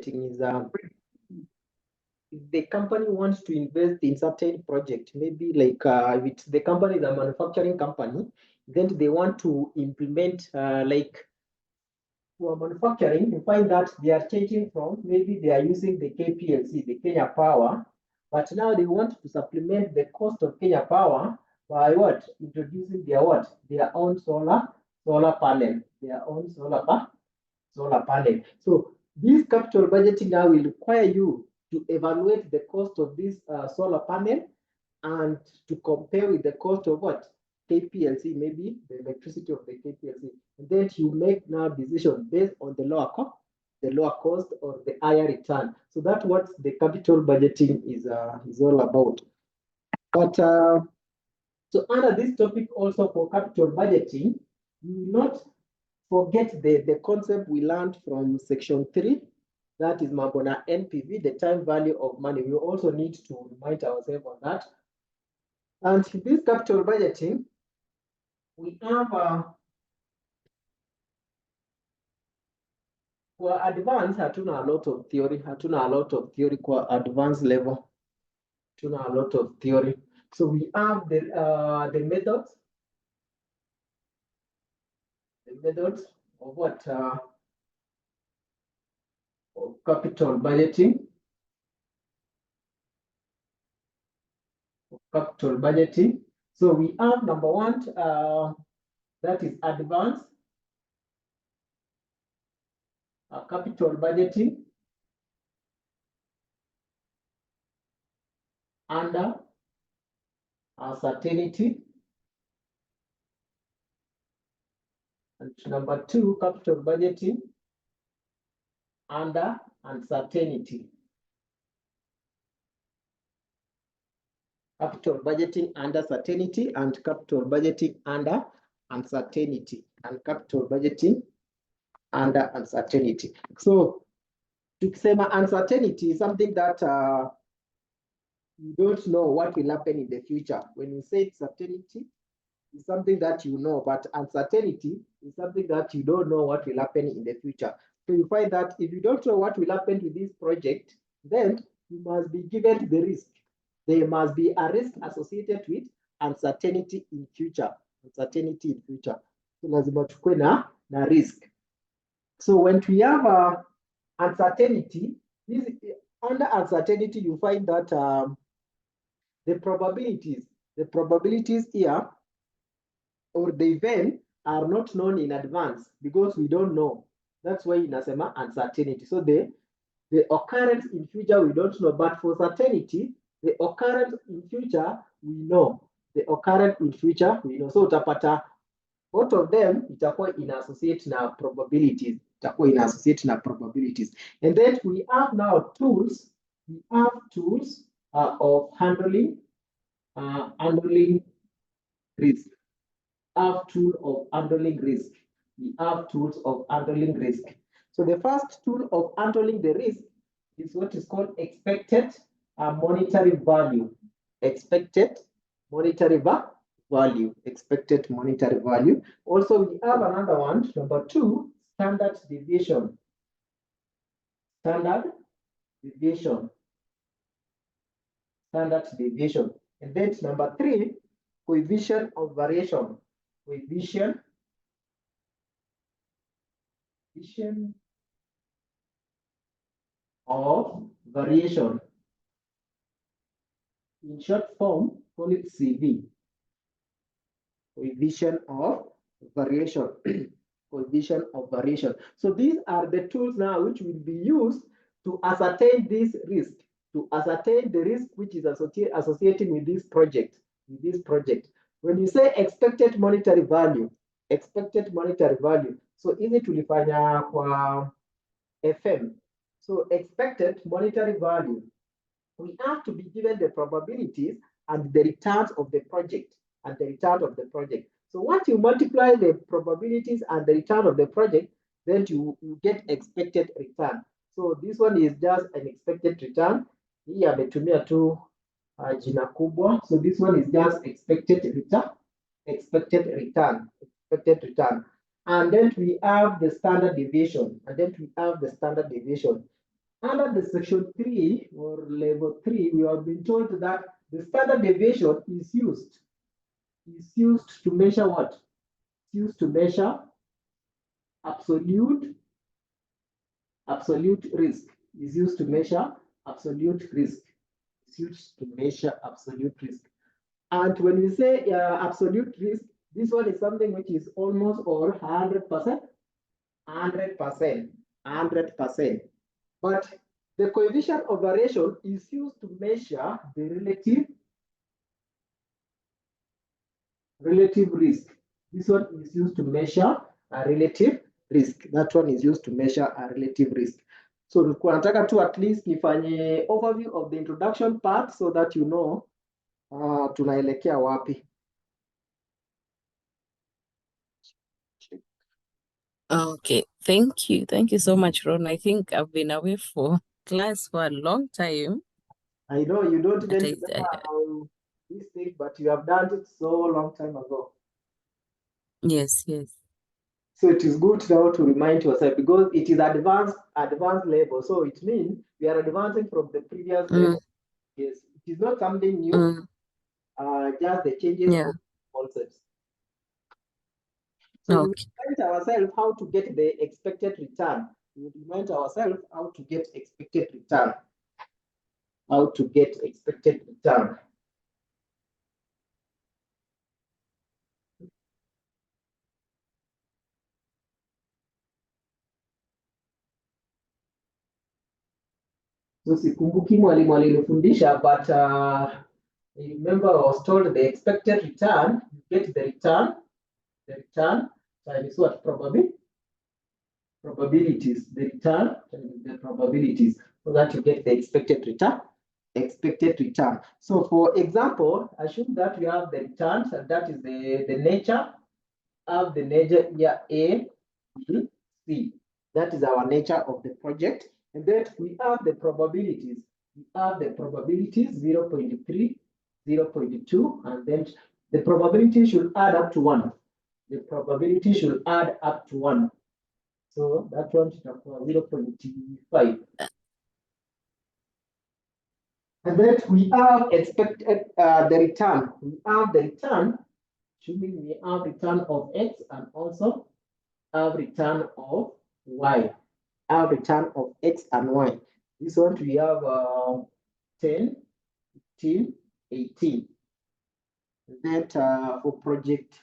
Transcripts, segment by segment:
is if the company wants to invest in certain project, maybe like if it's the company is a manufacturing company, then they want to implement like for manufacturing, you find that they are changing from maybe they are using the KPLC, the Kenya Power, but now they want to supplement the cost of Kenya Power by what? Introducing their what? Their own solar panel, their own solar panel. So this capital budgeting now will require you to evaluate the cost of this solar panel and to compare with the cost of what? KPLC, maybe the electricity of the KPLC. And then you make now decision based on the lower cost or the higher return. So that's what the capital budgeting is all about. But so under this topic also for capital budgeting, you will not forget the concept we learned from section 3, that is Mabona NPV, the time value of money. We also need to remind ourselves on that. And this capital budgeting, we have for advanced, hatuna a lot of theory for advanced level, hatuna a lot of theory. So we have the methods of what of capital budgeting. So we have number one, that is advanced capital budgeting under uncertainty. And number 2, capital budgeting under uncertainty. Capital budgeting under certainty and capital budgeting under uncertainty, and capital budgeting under uncertainty. So tukisema uncertainty is something that you don't know what will happen in the future. When you say certainty, it's something that you know, but uncertainty is something that you don't know what will happen in the future. So you find that if you don't know what will happen to this project, then you must be given the risk. There must be a risk associated with uncertainty in future. So lazima tukue na risk. So when we have uncertainty, under uncertainty, you find that the probabilities here or the event are not known in advance because we don't know. That's why inasema uncertainty. So the occurrence in future we don't know, but for certainty, the occurrence in future we know. So utapata both of them itakuwa in associate na probabilities. And then we have now tools. We have tools of handling risk. We have tools of handling risk. So the first tool of handling the risk is what is called expected monetary value. Expected monetary value. Also, we have another one, number 2, standard deviation. And then number 3, coefficient of variation. In short form, call it CV. Coefficient of variation. So these are the tools now which will be used to ascertain this risk, which is associated with this project. When you say expected monetary value, so easy tulifanya kwa FM. So expected monetary value, we have to be given the probabilities and the returns of the project. So once you multiply the probabilities and the return of the project, then you get expected return. So this one is just an expected return. Hii ametumia tu jina kubwa. So this one is just expected return. And then we have the standard deviation. Under the section 3 or level 3, we have been told that the standard deviation is used to measure what? It's used to measure absolute risk. Is used to measure absolute risk. It's used to measure absolute risk. And when we say absolute risk, this one is something which is almost or 100%, 100%. But the coefficient of variation is used to measure the relative risk. This one is used to measure a relative risk. That one is used to measure a relative risk. So nataka tu at least nifanye overview of the introduction part so that you know tunaelekea wapi. Okay, thank you. Thank you so much, Ron. I think I've been away for class for a long time. I know you don't But even remember this thing, but you have done it so long time ago. yes. So it is good now to remind yourself because it is advanced level. So it means we are advancing from the previous level. Yes, it is not something new. Just the changes of concepts. So we remind ourselves how to get the expected return. We remind ourselves how to get expected return. How to get expected return. So sikumbuki mwalimu alinifundisha, but remember I was told the expected return, you get the return times what? Probabilities. The return times the probabilities, so that you get the expected return. So for example, assume that we have the returns, and that is the nature of the nature here A, B, C. That is our nature of the project. And then we have the probabilities. We have the probabilities 0.3, 0.2, and then the probability should add up to 1. The probability should add up to 1. So that one should have 0.5. And then we have expected the return. We have the return, assuming we have return of X and also have return of Y. Have return of X and Y. This one we have 10, 15, 18. That for project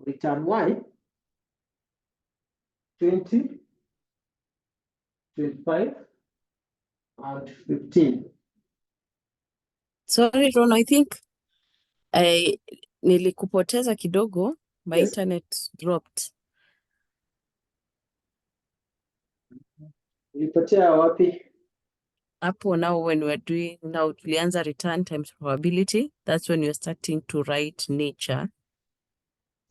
return Y, 20, 25, and 15. Sorry, Ron, I think nilikupoteza kidogo. My internet dropped. Ulipotea wapi? Hapo now when we're doing, now tulianza return times probability, that's when you're starting to write nature.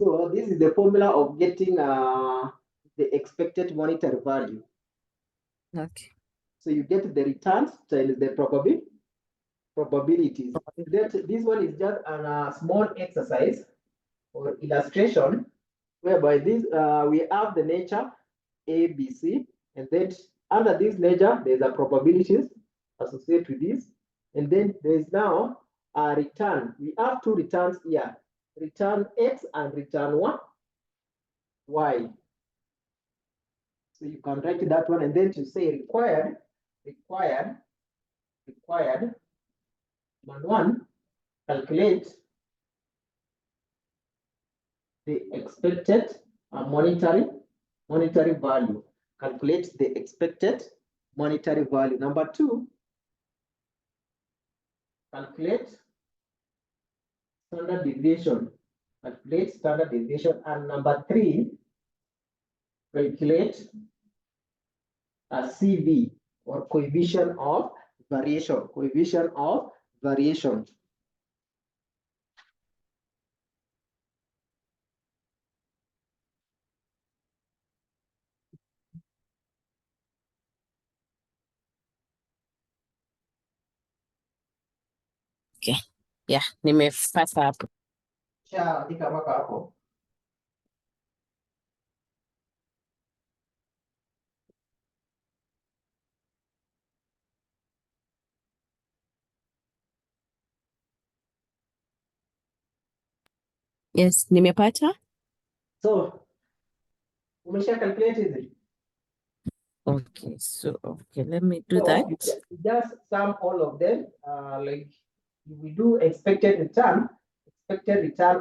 So this is the formula of getting the expected monetary value. Okay. So you get the returns times the probabilities. This one is just a small exercise or illustration whereby this we have the nature A, B, C, and then under this nature there's a probabilities associated with this, and then there's now a return. We have two returns here: return X and return Y. So you can write that one, and then to say required. Number one, calculate the expected monetary value. Calculate the expected monetary value. Number two, calculate standard deviation. Calculate standard deviation. And number three, calculate a CV or coefficient of variation. Coefficient of variation. Okay. Yeah, nimepata hapo. Andika mpaka hapo. Yes, nimepata. So umesha calculate hizi. Okay, so let me do So that. you just sum all of them. Like we do expected return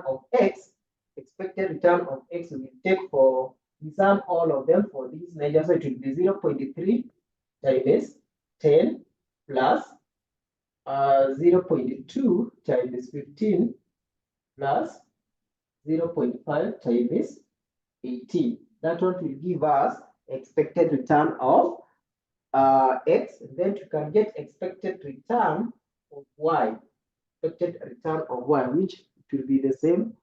of x, expected return of x we take for, we sum all of them for these measures. So it will be 0.3 times 10 plus 0.2 times 15 plus 0.5 times 18. That one will give us expected return of x. Then you can get expected return of y. Expected return of y, which will be the same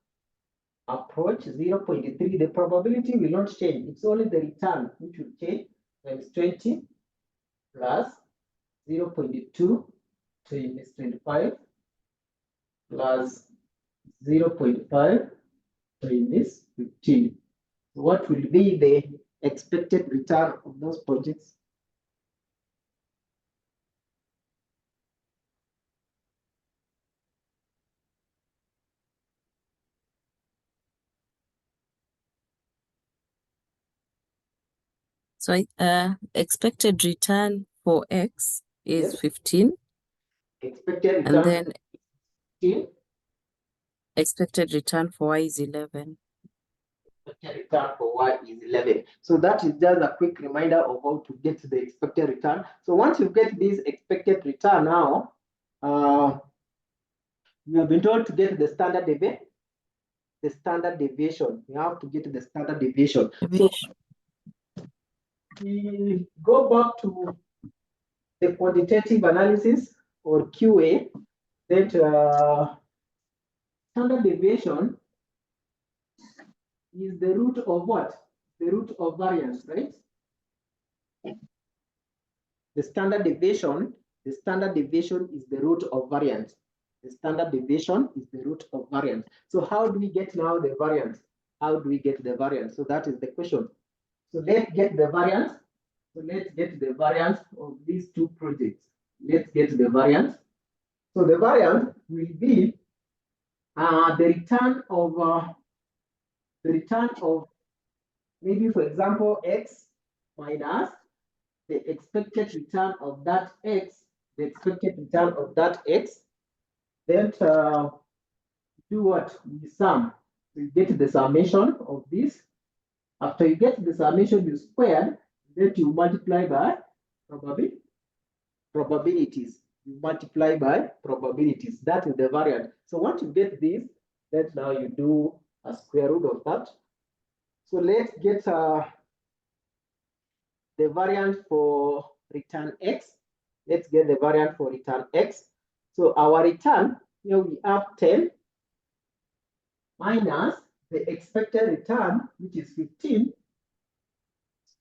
approach, 0.3. The probability will not change. It's only the return which will change, times 20 plus 0.2 times 25 plus 0.5 times 15. What will be the expected return of those projects? So expected return for X is Yes. 15, Expected and return then 15. expected return for Y is 11. Expected return for y is 11. So that is just a quick reminder of how to get the expected return. So once you get this expected return now, you have been told to get the standard deviation. The standard deviation. You have to get the standard deviation. So we go back to the quantitative analysis or QA. That standard deviation is the root of what? The root of variance, right? The standard deviation is the root of variance. The standard deviation is the root of variance. So how do we get now the variance? How do we get the variance? So that is the question. So let's get the variance. So let's get the variance of these two projects. Let's get the variance. So the variance will be the return of maybe, for example, x minus the expected return of that x, the expected return of that x, then do what? We sum. We get the summation of this. After you get the summation, you squared, then you multiply by probabilities. You multiply by probabilities. That is the variant. So once you get this, then now you do a square root of that. So let's get the variant for return x. Let's get the variant for return x. So our return, here we have 10 minus the expected return, which is 15,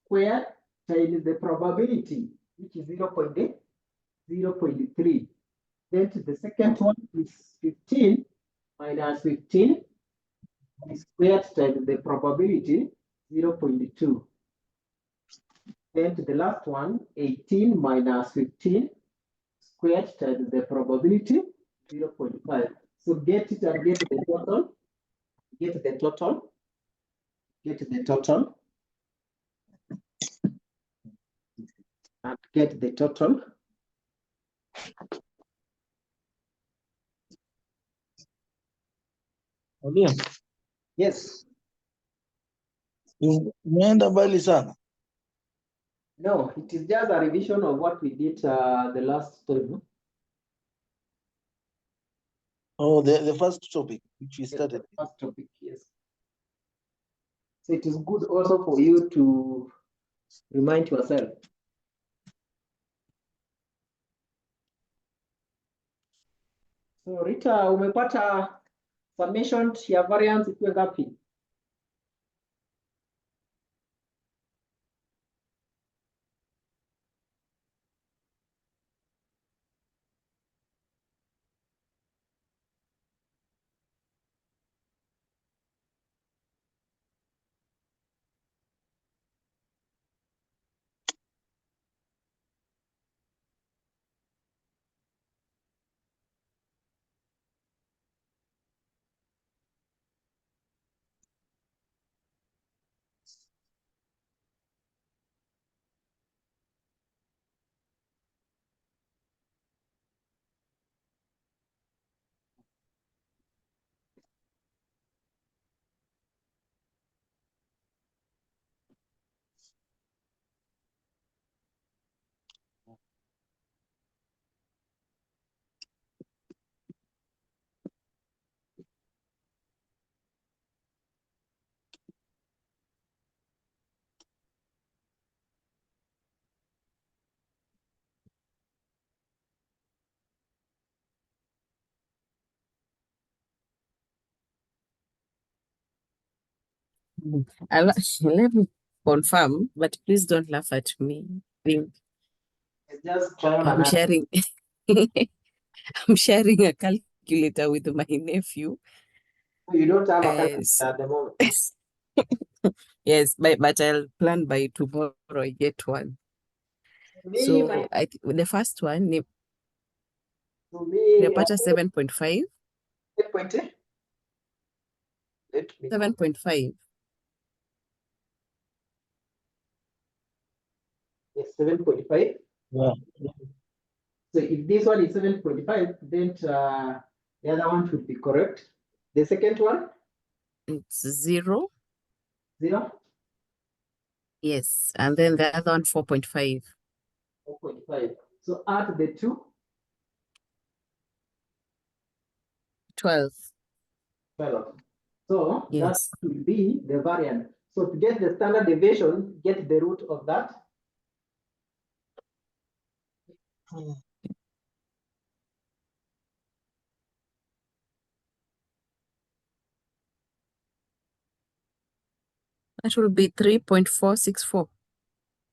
squared times the probability, which is 0.3. Then the second one is 15 minus 15 squared times the probability, 0.2. Then the last one, 18 minus 15 squared times the probability, 0.5. So get it and get the total, get the total, and get the total. Mwalimu, Yes. umeenda mbali sana. No, it is just a revision of what we did the last time. Oh, the first topic which we Yes, started. the first topic, yes. So it is good also for you to remind yourself. So Rita, umepata summation ya variance ikuwe ngapi? Let me confirm, but please don't laugh at me. It's just trial I'm and error. sharing. I'm sharing a calculator with my nephew. You don't have a calculator Yes. at the moment. Yes, but I'll plan by tomorrow. I get one. Me, So the first one, to me, nimepata 7.5. 7.8. Let me 7.5. Yes, 7.5. Yeah. So if this one is 7.5, then the other one should be correct. The second one, It's 0. 0, Yes. And then the other one, 4.5. 4.5. So add the two, 12. 12. So that Yes. will be the variance. So to get the standard deviation, get the root of that. That will be 3.464.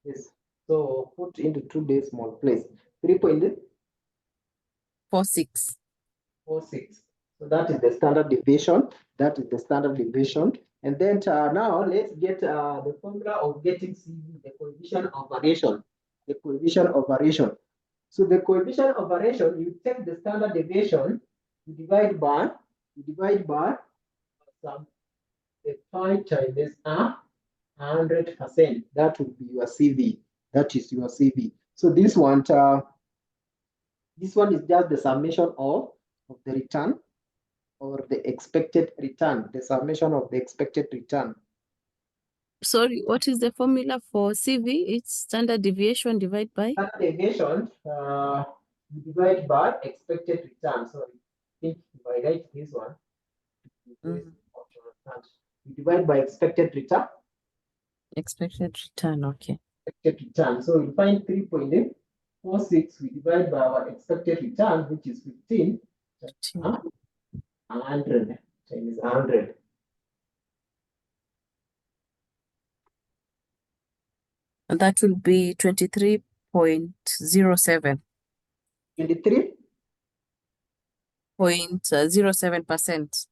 Yes. So put into 2 decimal place. 3.46. 46. So that is the standard deviation. That is the standard deviation. And then now let's get the formula of getting CV, the coefficient of variation. The coefficient of variation. So the coefficient of variation, you take the standard deviation, you divide by some the 5 times 100%. That will be your CV. That is your CV. So this one is just the summation of the return or the expected return, the summation of the expected return. Sorry, what is the formula for CV? It's standard deviation divided by? Standard deviation, you divide by expected return. So I think if I write this one, you divide by expected return. Expected return, okay. Expected return. So we find 3.46, we divide by our expected return, which is 15. 100 times 100. And that will be 23.07. 23. 0.07%.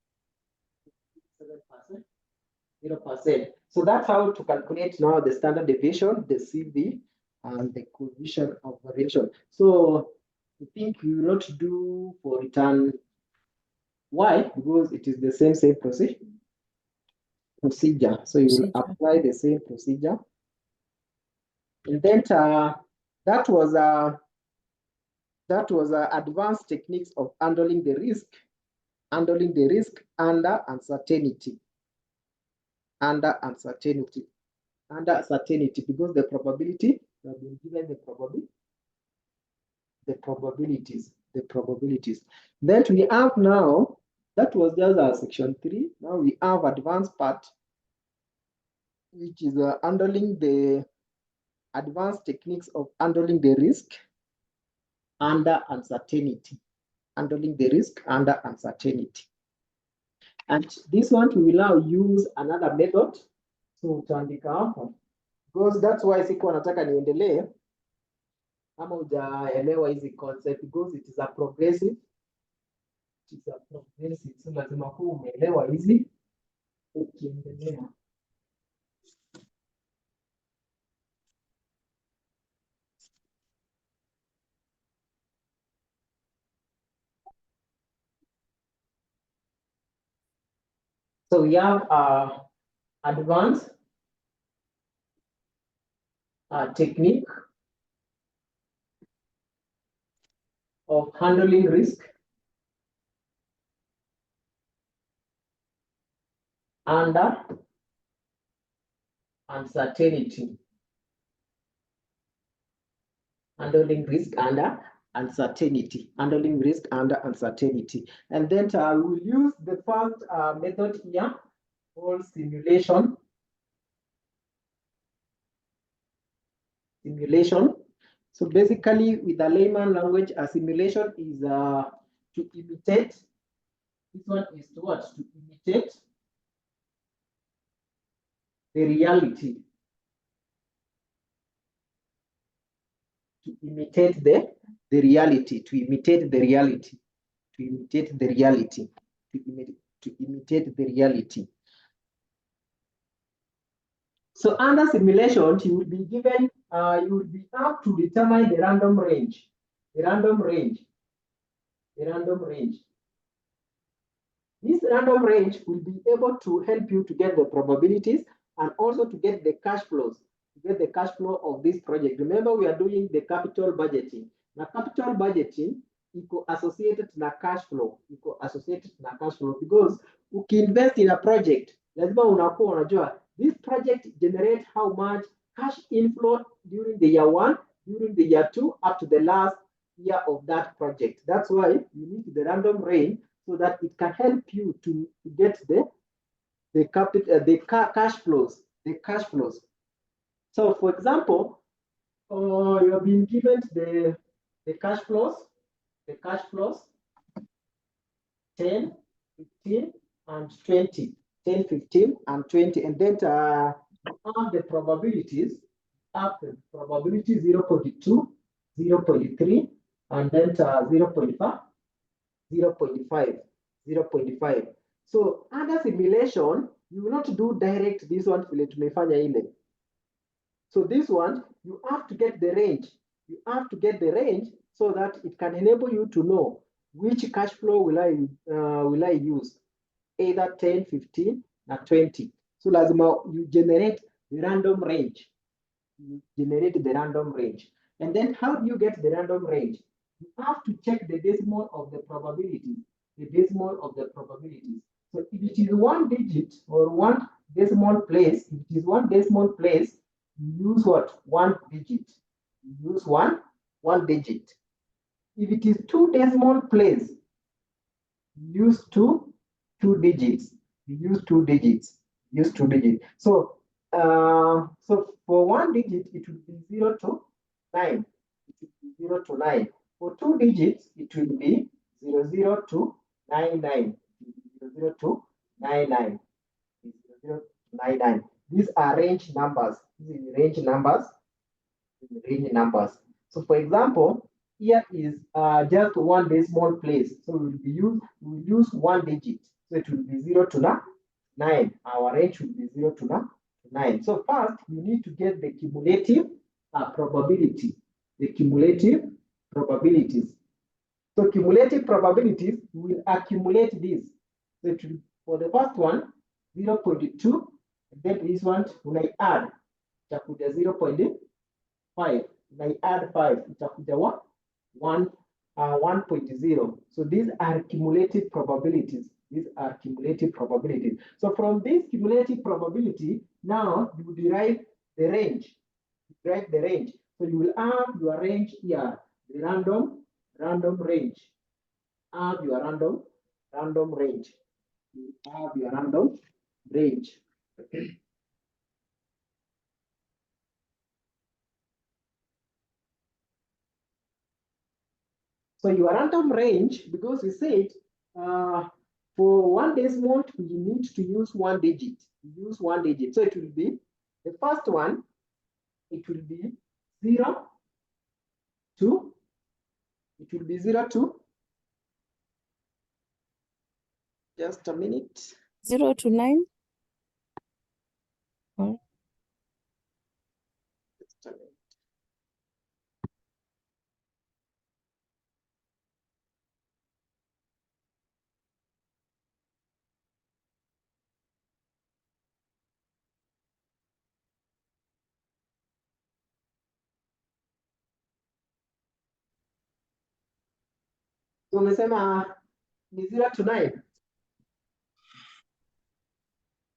0%. So that's how to calculate now the standard deviation, the CV, and the coefficient of variation. So I think we will not do for return Y because it is the same procedure. So you will apply the same procedure. And then that was advanced techniques of handling the risk under uncertainty. Under uncertainty, because the probability, we have been given the probabilities. Then we have now, that was just our section 3. Now we have advanced part, which is handling the advanced techniques of handling the risk under uncertainty. Handling the risk under uncertainty. And this one we will now use another method. So utaandika hapo. Because that's why sikuwa nataka niendelee kama hujaelewa hizi concept, because it is a progressive. So lazima kuwa umeelewa hizi ukiendelea. So we have advanced technique of handling risk under uncertainty. Handling risk under uncertainty. Handling risk under uncertainty. And then we will use the first method here called simulation. So basically, with the layman language, a simulation is to imitate. This one is to what? To imitate the reality. To imitate the reality, to imitate the reality, to imitate the reality, to imitate the reality. So under simulation, you will be given, you will be asked to determine the random range, the random range, the random range. This random range will be able to help you to get the probabilities and also to get the cash flows, to get the cash flow of this project. Remember, we are doing the capital budgeting. Now, capital budgeting equal associated na cash flow, equal associated na cash flow, because ukiinvest in a project, lazima unakuwa unajua this project generate how much cash inflow during the year 1, during the year 2, up to the last year of that project. That's why you need the random range, so that it can help you to get cash flows, the cash flows. So, for example, you have been given the cash flows, 10, 15, and 20, 10, 15, and 20, and then the probabilities, after probability 0.2, 0.3, and then 0.5. 0.5. So under simulation, you will not do direct this one vile tumefanya ile. So this one, you have to get the range. You have to get the range so that it can enable you to know which cash flow will I use, either 10, 15, or 20. So lazima you generate the random range. You generate the random range. And then how do you get the random range? You have to check the decimal of the probability, the decimal of the probabilities. So if it is 1 digit or 1 decimal place, if it is 1 decimal place, you use what? 1 digit. You use one digit. If it is 2 decimal place, you use two digits. You use 2 digits. Use 2 digits. So so for 1 digit, it will be 0 to 9. It will be 0 to 9. For 2 digits, it will be 00 to 99. 0 to 99. 0 to 99. These are range numbers. These are range numbers. Range numbers. So for example, here is just 1 decimal place. So we will use 1 digit. So it will be 0 to 9. Our range will be 0 to 9. So first, you need to get the cumulative probability. The cumulative probabilities. So cumulative probabilities will accumulate this. So it will, for the first one, 0.2. Then this one, when I add, itakuja 0.5. When I add 5, itakuja what? 1.0. So these are cumulative probabilities. These are cumulative probabilities. So from this cumulative probability, now you derive the range. Derive the range. So you will have your range here, the random range. Have your random range. You have your random range. So your random range, because we said for 1 decimal, you need to use 1 digit. Use 1 digit. So it will be the first one, it will be 0 to, it will be 0 to, just a minute. 0 to 9. Oh. Just a minute. So umesema ni 0 to 9.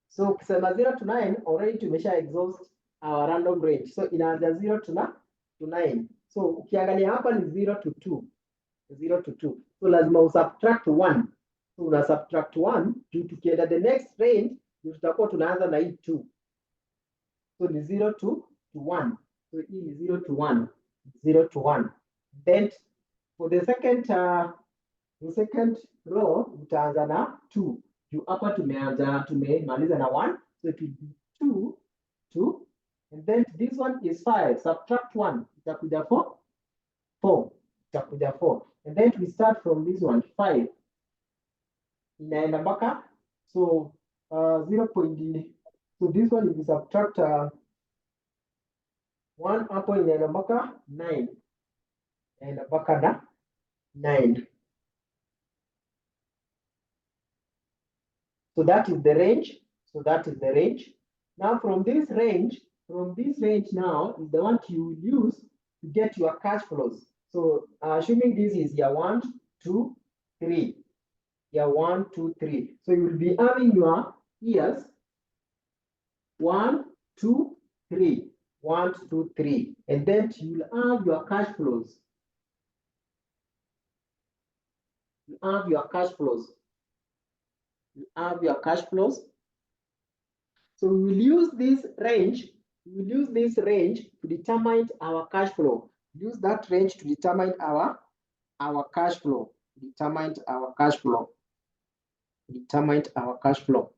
So ukisema 0 to 9, already tumesha exhaust our random range. So inaanza 0 to 9. So ukiangalia hapa ni 0 to 2. 0 to 2. So lazima usubtract 1. So una subtract 1, juu tukienda the next range, tutakuwa tunaanza na hii 2. So ni 0 to 1. So hii ni 0 to 1. 0 to 1. Then for the second row, utaanza na 2. Juu hapa tumemaliza na 1. So it will be 2 2, and then this one is 5, subtract 1, itakuja 4, 4, itakuja 4, and then we start from this one, 5, inaenda mpaka, so 0. So this one if you subtract 1 hapo inaenda mpaka 9, inaenda mpaka na 9. So that is the range. So that is the range. Now from this range now is the one you will use to get your cash flows. So assuming this is year 1, 2, 3. Year 1, 2, 3. So you will be having your years 1, 2, 3. 1, 2, 3. And then you will have your cash flows. You have your cash flows. You have your cash flows. So we will use this range. We will use this range to determine our cash flow. Use that range to determine our cash flow. Determine our cash flow. Determine our cash flow.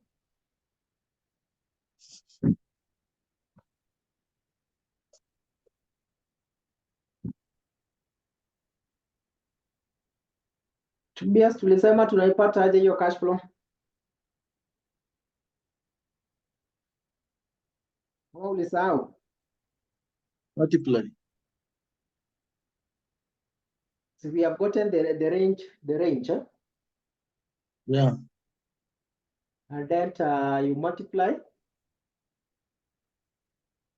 Tobias, tulisema tunaipata aje hiyo cash flow? Au ulisahau? Multiply. So we have gotten the range. Yeah. And then you multiply.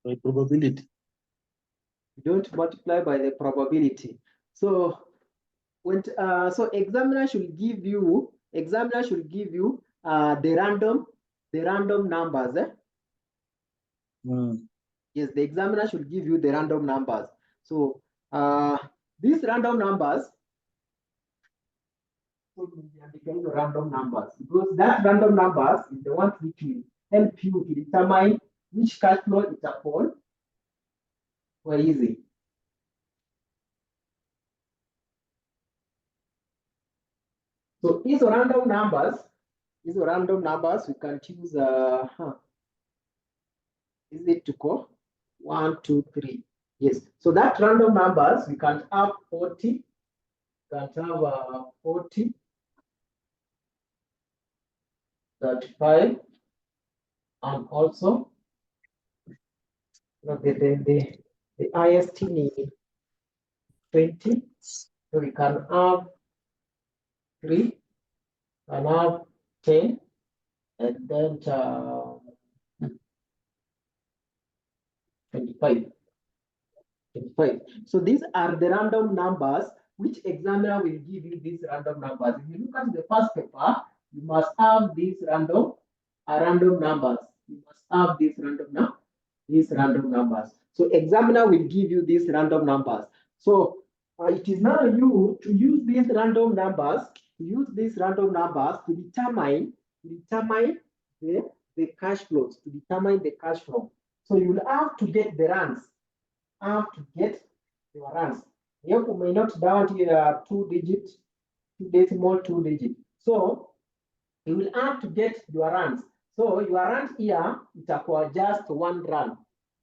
By probability. You don't multiply by the probability. So when so examiner should give you the random numbers. Yes, the examiner should give you the random numbers. So these random numbers, because that random numbers is the one which will help you to determine which cash flow is upon or easy. So these random numbers we can choose is it to go 1, 2, 3? Yes. So that random numbers we can have 40. We can have 40, 35, and also the IST need 20. So we can have 3, and have 10, and then 25. So these are the random numbers which examiner will give you these random numbers. If you look at the first paper, you must have these random numbers. You must have these random numbers. So examiner will give you these random numbers. So it is now you to use these random numbers. To determine the cash flows. To determine the cash flow. So you will have to get the runs. Have to get your runs. You may not down here 2 digit, 2 decimal, 2 digit. So you will have to get your runs. So your run here, it will just 1 run.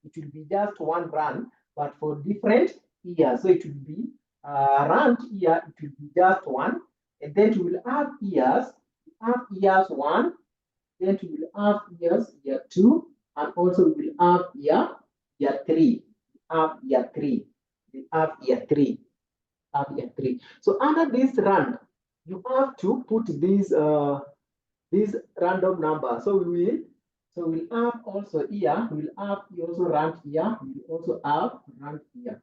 It will be just 1 run, but for different years. So it will be run here, it will be just 1, and then you will have years. Years 1, then you will have year 2, and also we will have year 3. Year 3. We have year 3. So under this run, you have to put these random numbers. So we'll have also here. We'll have also run here. We'll also have run here.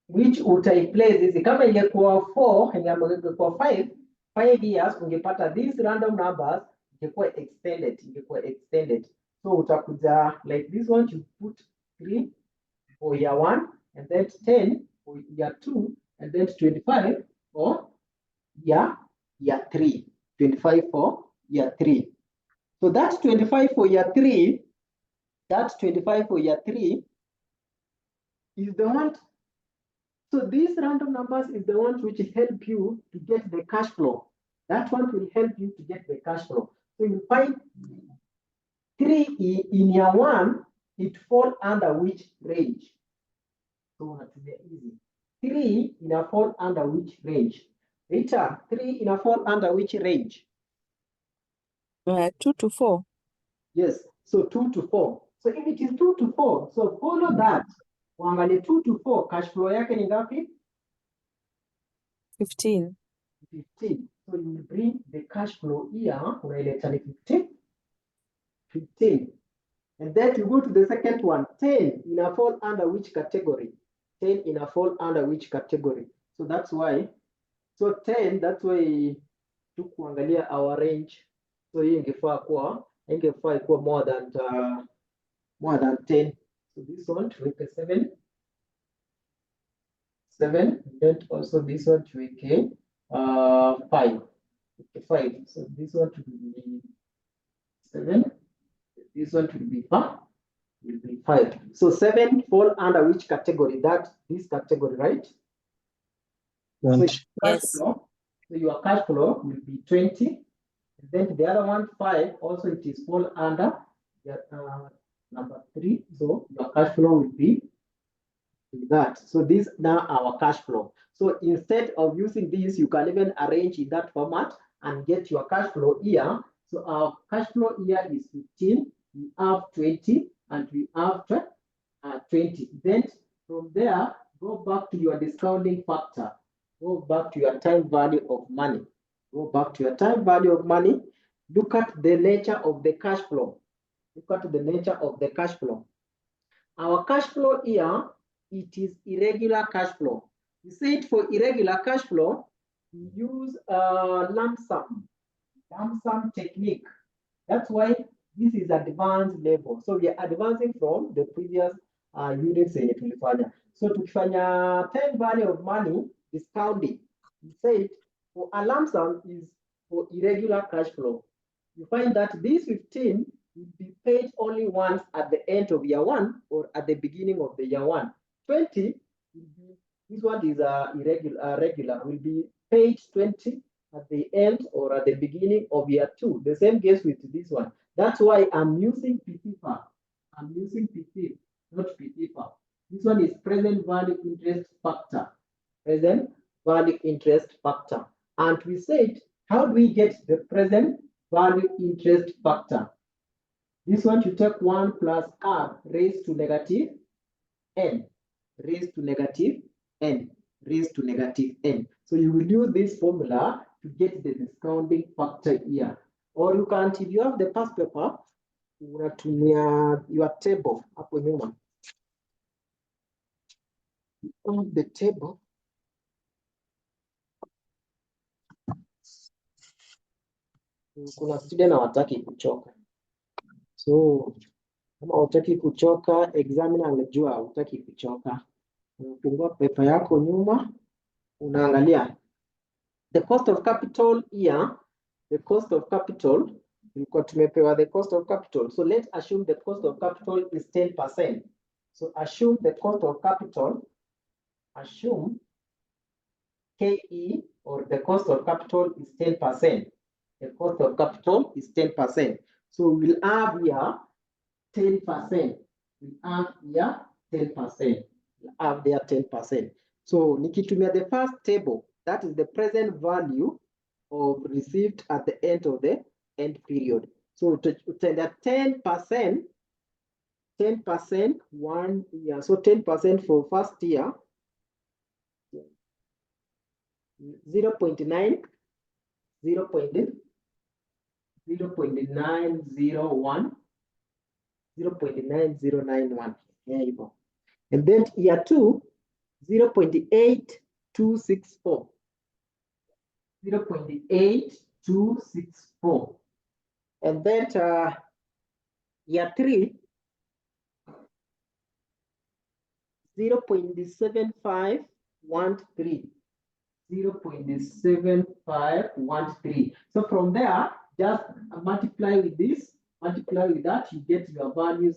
Which utaiplace hizi kama ingekuwa 4 ingekuwa 5 years ungepata these random numbers ingekuwa extended. So utakuja like this one, you put 3 for year 1, and then 10 for year 2, and then 25 for year 3. 25 for year 3. So that's 25 for year 3. That 25 for year 3 is the one. So these random numbers is the ones which help you to get the cash flow. That one will help you to get the cash flow. So you find in year 1, it fall under which range? So unatumia easy. 3 ina fall under which range? Rita, 3 ina fall under which range? 2 to 4. Yes, so 2 to 4. So if it is 2 to 4, so follow that. Uangalie 2 to 4, cash flow yake ni ngapi? 15. 15. So you will bring the cash flow here, unaileta ni 15. 15. And then you go to the second one, 10 ina fall under which category? 10 ina fall under which category? So that's why, so 10, that's why tukuangalia our range. So hii ingefaa kuwa more than 10. So this one tuweke 7. 7, then also this one tuweke 5. 5. So this one to be 7. This one will be 5. So 7 fall under which category? This category, right? So Yes. so your cash flow will be 20. And then the other one, 5, also it is fall under number 3. So your cash flow will be that. So this now our cash flow. So instead of using this, you can even arrange in that format and get your cash flow here. So our cash flow here is 15. We have 20 and we have 20. Then from there, go back to your discounting factor. Go back to your time value of money. Go back to your time value of money. Look at the nature of the cash flow. Look at the nature of the cash flow. Our cash flow here, it is irregular cash flow. You see it for irregular cash flow, we use a lump sum technique. That's why this is advanced level. So we are advancing from the previous units yenye tulifanya. So tukifanya time value of money discounting, we said for a lump sum is for irregular cash flow. You find that this 15 will be paid only once at the end of year 1 or at the beginning of the year 1. 20 will be, this one is regular, will be paid 20 at the end or at the beginning of year 2. The same case with this one. That's why I'm using PTFA. I'm using PTF, not PTFA. This one is present value interest factor. Present value interest factor. And we said, how do we get the present value interest factor? This one you take 1 plus r raised to negative n, raised to negative n, raised to negative n. So you will use this formula to get the discounting factor here. Or you can't, if you have the past paper, unatumia your table hapo nyuma. On the table, kuna student hawataki kuchoka. So kama hutaki kuchoka, examiner anajua hutaki kuchoka. Unafungua paper yako nyuma, unaangalia the cost of capital here. The cost of capital, tulikuwa tumepewa the cost of capital. So let's assume the cost of capital is 10%. So assume the cost of capital, assume KE or the cost of capital is 10%. The cost of capital is 10%. So we'll have here 10%. We have here 10%. We'll have there 10%. So nikitumia the first table, that is the present value of received at the end of the end period. So to 10%, 10% 1 year. So 10% for first year, 0.9, 0.901, 0.9091. There you go. And then year 2, 0.8264. 0.8264. And then year 3, 0.7513. 0.7513. So from there, just multiply with this, multiply with that, you get your values